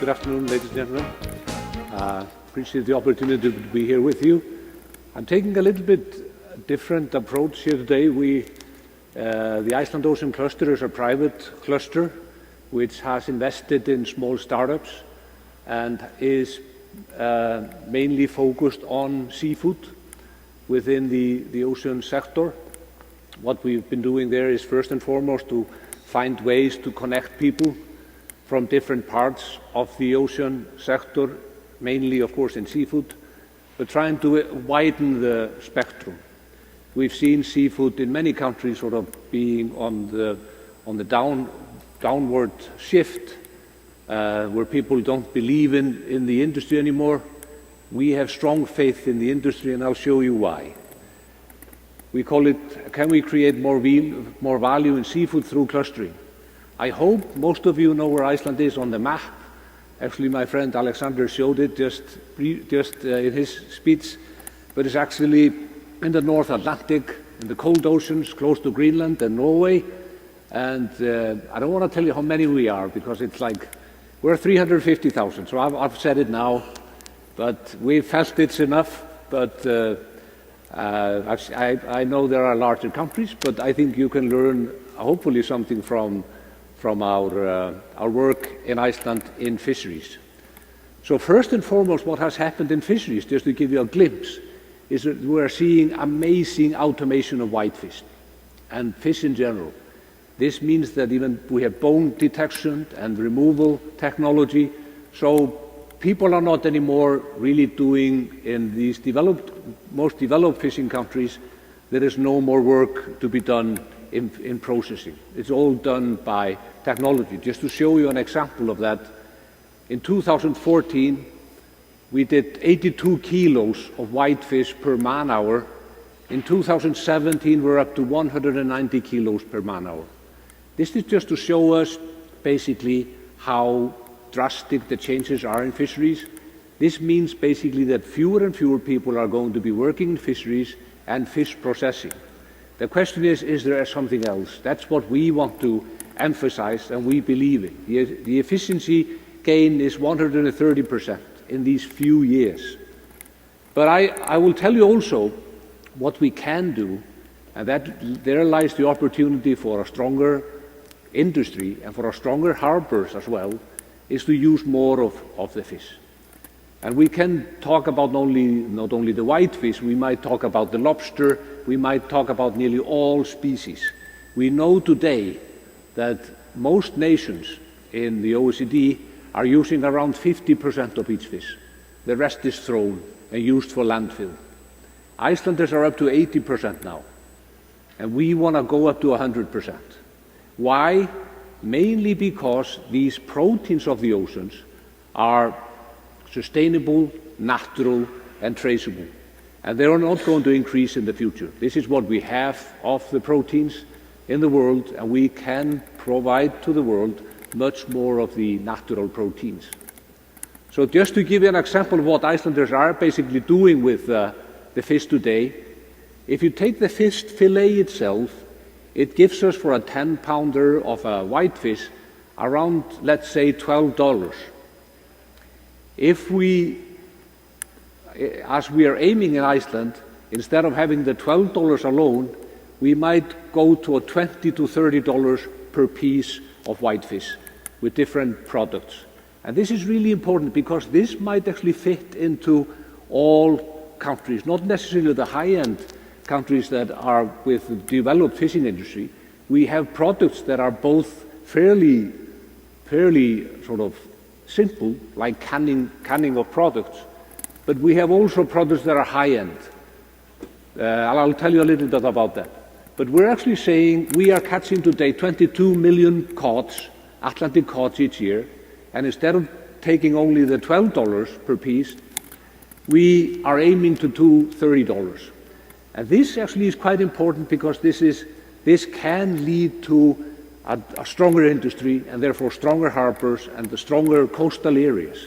Good afternoon, ladies and gentlemen. Appreciate the opportunity to be here with you. I'm taking a little bit different approach here today. The Iceland Ocean Cluster is a private cluster which has invested in small startups and is mainly focused on seafood within the ocean sector. What we've been doing there is first and foremost to find ways to connect people from different parts of the ocean sector, mainly of course in seafood, but trying to widen the spectrum. We've seen seafood in many countries sort of being on the downward shift, where people don't believe in the industry anymore. We have strong faith in the industry, and I'll show you why. We call it, can we create more value in seafood through clustering? I hope most of you know where Iceland is on the map. Actually, my friend Alexander showed it just in his speech, but it's actually in the North Atlantic, in the cold oceans, close to Greenland and Norway. And I don't want to tell you how many we are, because it's like, we're 350,000, so I've said it now, but we felt it's enough. But I know there are larger countries, but I think you can learn, hopefully, something from our work in Iceland in fisheries. So first and foremost, what has happened in fisheries, just to give you a glimpse, is that we are seeing amazing automation of whitefish and fish in general. This means that even we have bone detection and removal technology, so people are not anymore really doing in these most developed fishing countries. There is no more work to be done in processing. It's all done by technology. Just to show you an example of that, in 2014 we did 82 kilos of whitefish per man-hour. In 2017 we're up to 190 kilos per man-hour. This is just to show us basically how drastic the changes are in fisheries. This means basically that fewer and fewer people are going to be working in fisheries and fish processing. The question is there something else? That's what we want to emphasize, and we believe in. The efficiency gain is 130% in these few years. But I will tell you also what we can do, and that there lies the opportunity for a stronger industry and for a stronger harbors as well, is to use more of the fish. And we can talk about not only the whitefish, we might talk about the lobster, we might talk about nearly all species. We know today that most nations in the OECD are using around 50% of each fish. The rest is thrown and used for landfill. Icelanders are up to 80% now, and we want to go up to 100%. Why? Mainly because these proteins of the oceans are sustainable, natural, and traceable. And they are not going to increase in the future. This is what we have of the proteins in the world, and we can provide to the world much more of the natural proteins. So just to give you an example of what Icelanders are basically doing with the fish today, if you take the fish fillet itself, it gives us for a 10-pounder of a whitefish around, let's say, $12. If we, as we are aiming in Iceland, instead of having the $12 alone, we might go to a $20 to $30 per piece of whitefish with different products. And this is really important because this might actually fit into all countries, not necessarily the high-end countries that are with the developed fishing industry. We have products that are both fairly sort of simple, like canning of products, but we have also products that are high-end. I'll tell you a little bit about that. But we're actually saying we are catching today 22 million caughts, Atlantic caughts each year, and instead of taking only the $12 per piece, we are aiming to do $30. And this actually is quite important because this can lead to a stronger industry and therefore stronger harbors and the stronger coastal areas.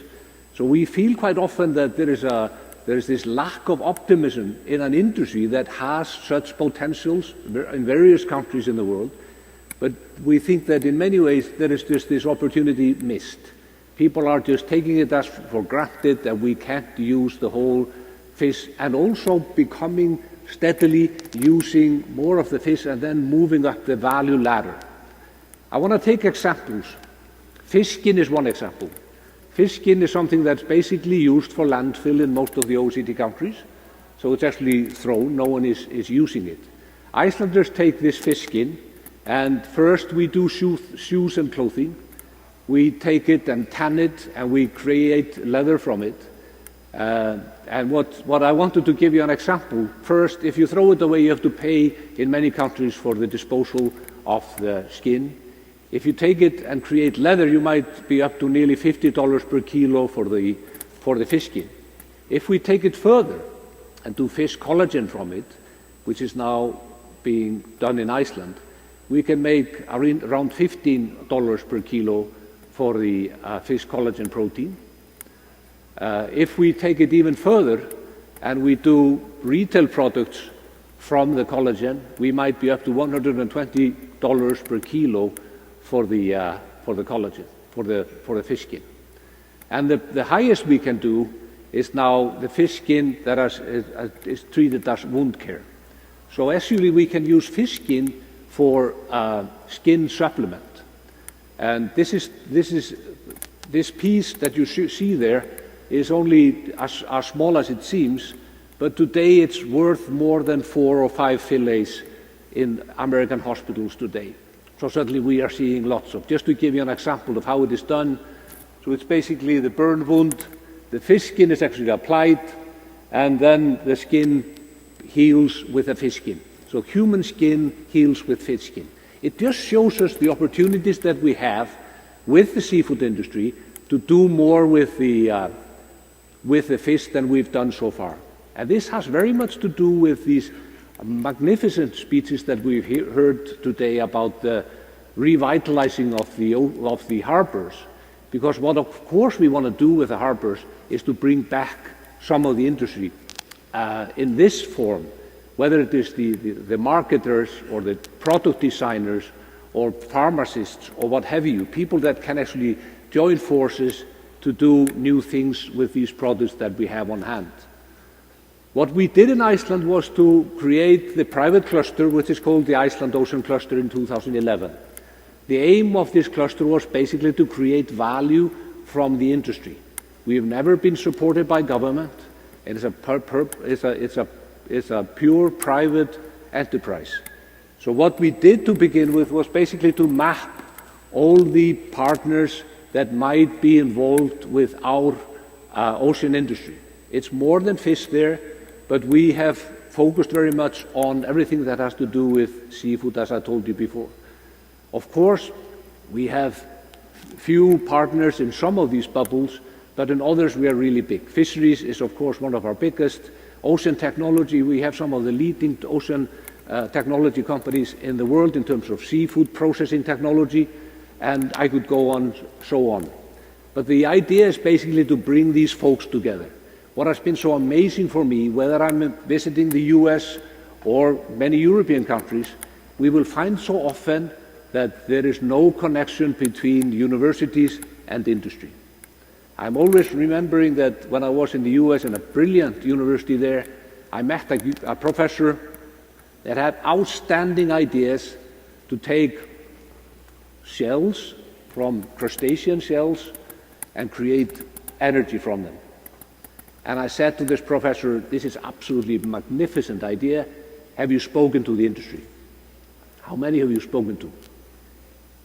So we feel quite often that there is this lack of optimism in an industry that has such potentials in various countries in the world, but we think that in many ways there is just this opportunity missed. People are just taking it as for granted that we can't use the whole fish, and also becoming steadily using more of the fish and then moving up the value ladder. I want to take examples. Fish skin is one example. Fish skin is something that's basically used for landfill in most of the OECD countries. So it's actually thrown, no one is using it. Icelanders take this fish skin, and first we do shoes and clothing. We take it and tan it, and we create leather from it. And what I wanted to give you an example. First, if you throw it away, you have to pay in many countries for the disposal of the skin. If you take it and create leather, you might be up to nearly $50 per kilo for the fish skin. If we take it further and do fish collagen from it, which is now being done in Iceland, we can make around $15 per kilo for the fish collagen protein. If we take it even further and we do retail products from the collagen, we might be up to $120 per kilo for the collagen, for the fish skin. And the highest we can do is now the fish skin that is treated as wound care. So actually we can use fish skin for skin supplement. And this piece that you see there is only as small as it seems, but today it's worth more than 4 or 5 fillets in American hospitals today. So certainly we are seeing lots of. Just to give you an example of how it is done, so it's basically the burn wound, the fish skin is actually applied, and then the skin heals with the fish skin. So human skin heals with fish skin. It just shows us the opportunities that we have with the seafood industry to do more with the fish than we've done so far. And this has very much to do with these magnificent speeches that we've heard today about the revitalizing of the harbors. Because what of course we want to do with the harbors is to bring back some of the industry in this form, whether it is the marketers or the product designers or pharmacists or what have you, people that can actually join forces to do new things with these products that we have on hand. What we did in Iceland was to create the private cluster, which is called the Iceland Ocean Cluster in 2011. The aim of this cluster was basically to create value from the industry. We have never been supported by government. It is a pure private enterprise. So what we did to begin with was basically to map all the partners that might be involved with our ocean industry. It's more than fish there, but we have focused very much on everything that has to do with seafood, as I told you before. Of course, we have few partners in some of these bubbles, but in others we are really big. Fisheries is of course one of our biggest. Ocean technology, we have some of the leading ocean technology companies in the world in terms of seafood processing technology, and I could go on, so on. But the idea is basically to bring these folks together. What has been so amazing for me, whether I'm visiting the US or many European countries, we will find so often that there is no connection between universities and industry. I'm always remembering that when I was in the US in a brilliant university there, I met a professor that had outstanding ideas to take shells from crustacean shells and create energy from them. And I said to this professor, this is absolutely a magnificent idea. Have you spoken to the industry? How many have you spoken to?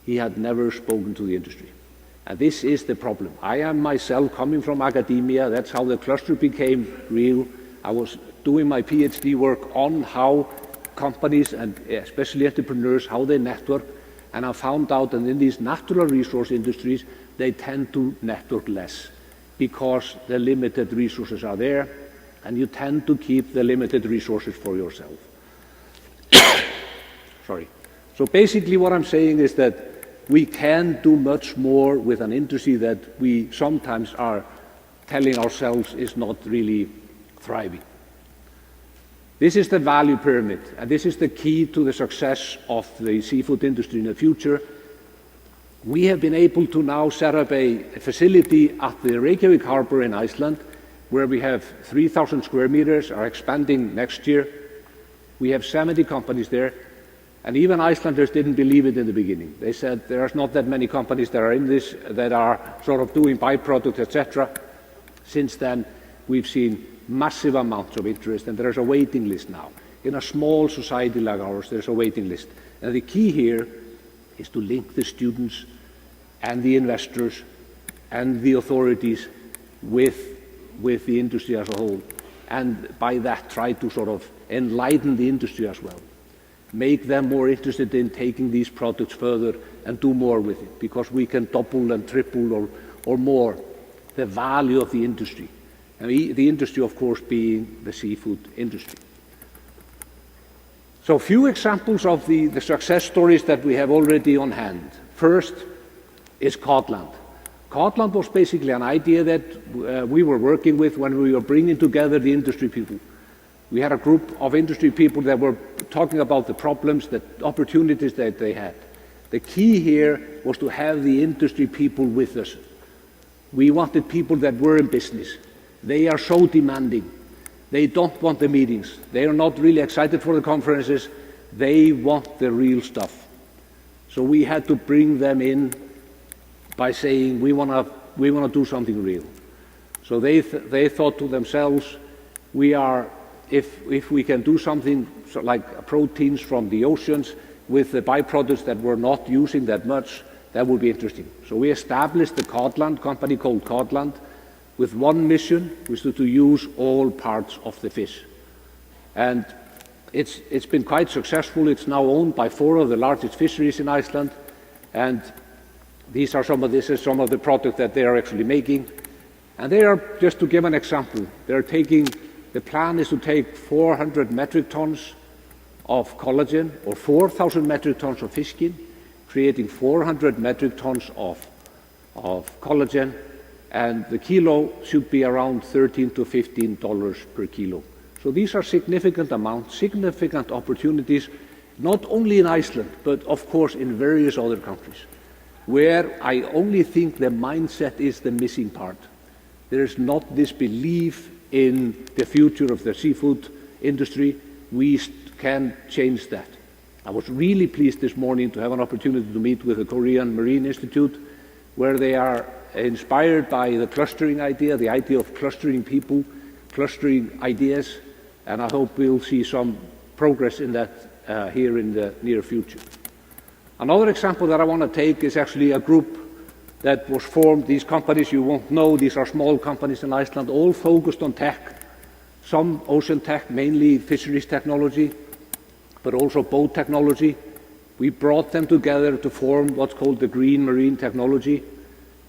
He had never spoken to the industry. And this is the problem. I am myself coming from academia. That's how the cluster became real. I was doing my PhD work on how companies and especially entrepreneurs, how they network. And I found out that in these natural resource industries, they tend to network less because the limited resources are there, and you tend to keep the limited resources for yourself. Sorry. So basically what I'm saying is that we can do much more with an industry that we sometimes are telling ourselves is not really thriving. This is the value pyramid, and this is the key to the success of the seafood industry in the future. We have been able to now set up a facility at the Reykjavik harbor in Iceland, where we have 3,000 square meters, are expanding next year. We have 70 companies there, and even Icelanders didn't believe it in the beginning. They said there are not that many companies that are in this, that are sort of doing byproducts, etc. Since then, we've seen massive amounts of interest, and there's a waiting list now. In a small society like ours, there's a waiting list. And the key here is to link the students and the investors and the authorities with the industry as a whole, and by that try to sort of enlighten the industry as well, make them more interested in taking these products further and do more with it, because we can double and triple or more the value of the industry, and the industry, of course, being the seafood industry. So a few examples of the success stories that we have already on hand. First is Cortlandt. Cortlandt was basically an idea that we were working with when we were bringing together the industry people. We had a group of industry people that were talking about the problems, the opportunities that they had. The key here was to have the industry people with us. We wanted people that were in business. They are so demanding. They don't want the meetings. They are not really excited for the conferences. They want the real stuff. So we had to bring them in by saying we want to do something real. So they thought to themselves, if we can do something like proteins from the oceans with the byproducts that we're not using that much, that would be interesting. So we established the Cortlandt Company, called Cortlandt, with one mission, which was to use all parts of the fish. And it's been quite successful. It's now owned by 4 of the largest fisheries in Iceland, and this is some of the products that they are actually making. And they are, just to give an example, the plan is to take 400 metric tons of collagen, or 4,000 metric tons of fish skin, creating 400 metric tons of collagen, and the kilo should be around $13 to $15 per kilo. So these are significant amounts, significant opportunities, not only in Iceland, but of course in various other countries, where I only think the mindset is the missing part. There is not this belief in the future of the seafood industry. We can change that. I was really pleased this morning to have an opportunity to meet with the Korean Marine Institute, where they are inspired by the clustering idea, the idea of clustering people, clustering ideas, and I hope we'll see some progress in that here in the near future. Another example that I want to take is actually a group that was formed. These companies you won't know, these are small companies in Iceland, all focused on tech, some ocean tech, mainly fisheries technology, but also boat technology. We brought them together to form what's called the Green Marine Technology.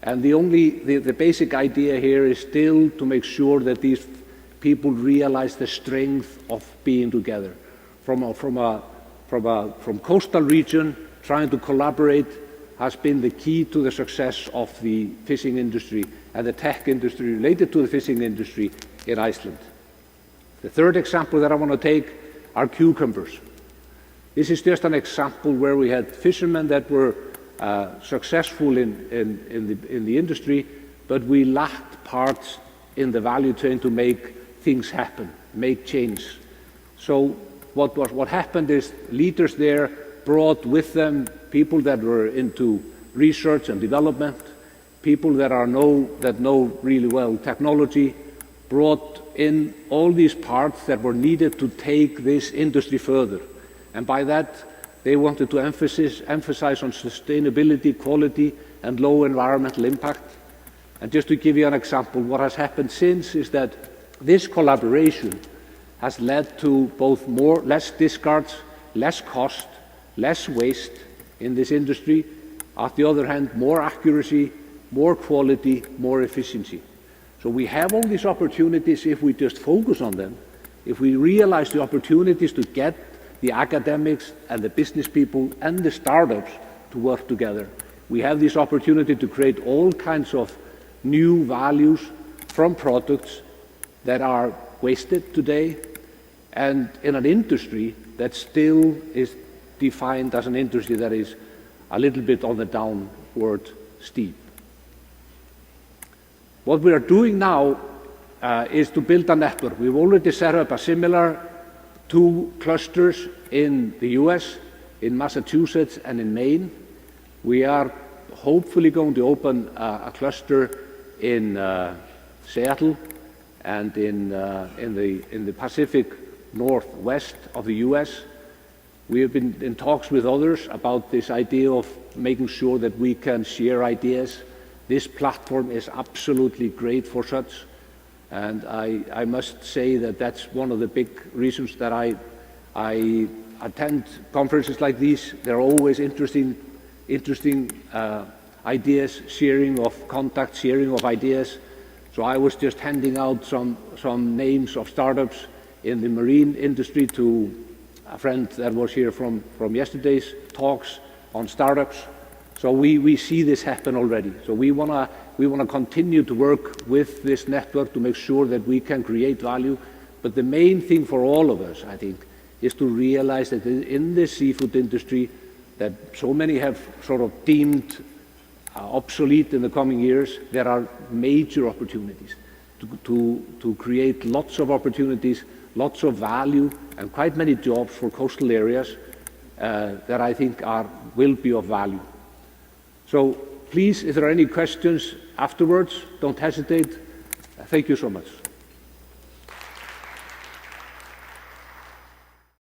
And the basic idea here is still to make sure that these people realize the strength of being together. From coastal region, trying to collaborate has been the key to the success of the fishing industry and the tech industry related to the fishing industry in Iceland. The third example that I want to take are cucumbers. This is just an example where we had fishermen that were successful in the industry, but we lacked parts in the value chain to make things happen, make change. So what happened is leaders there brought with them people that were into research and development, people that know really well technology, brought in all these parts that were needed to take this industry further. And by that, they wanted to emphasize on sustainability, quality, and low environmental impact. And just to give you an example, what has happened since is that this collaboration has led to both less discards, less cost, less waste in this industry. On the other hand, more accuracy, more quality, more efficiency. So we have all these opportunities if we just focus on them, if we realize the opportunities to get the academics and the business people and the startups to work together. We have this opportunity to create all kinds of new values from products that are wasted today, and in an industry that still is defined as an industry that is a little bit on the downward steep. What we are doing now is to build a network. We've already set up a similar 2 clusters in the US, in Massachusetts and in Maine. We are hopefully going to open a cluster in Seattle and in the Pacific Northwest of the US. We have been in talks with others about this idea of making sure that we can share ideas. This platform is absolutely great for such, and I must say that that's one of the big reasons that I attend conferences like these. They're always interesting ideas, sharing of contacts, sharing of ideas. So I was just handing out some names of startups in the marine industry to a friend that was here from yesterday's talks on startups. So we see this happen already. So we want to continue to work with this network to make sure that we can create value. But the main thing for all of us, I think, is to realize that in the seafood industry that so many have sort of deemed obsolete in the coming years, there are major opportunities to create lots of opportunities, lots of value, and quite many jobs for coastal areas that I think will be of value. So please, if there are any questions afterwards, don't hesitate. Thank you so much.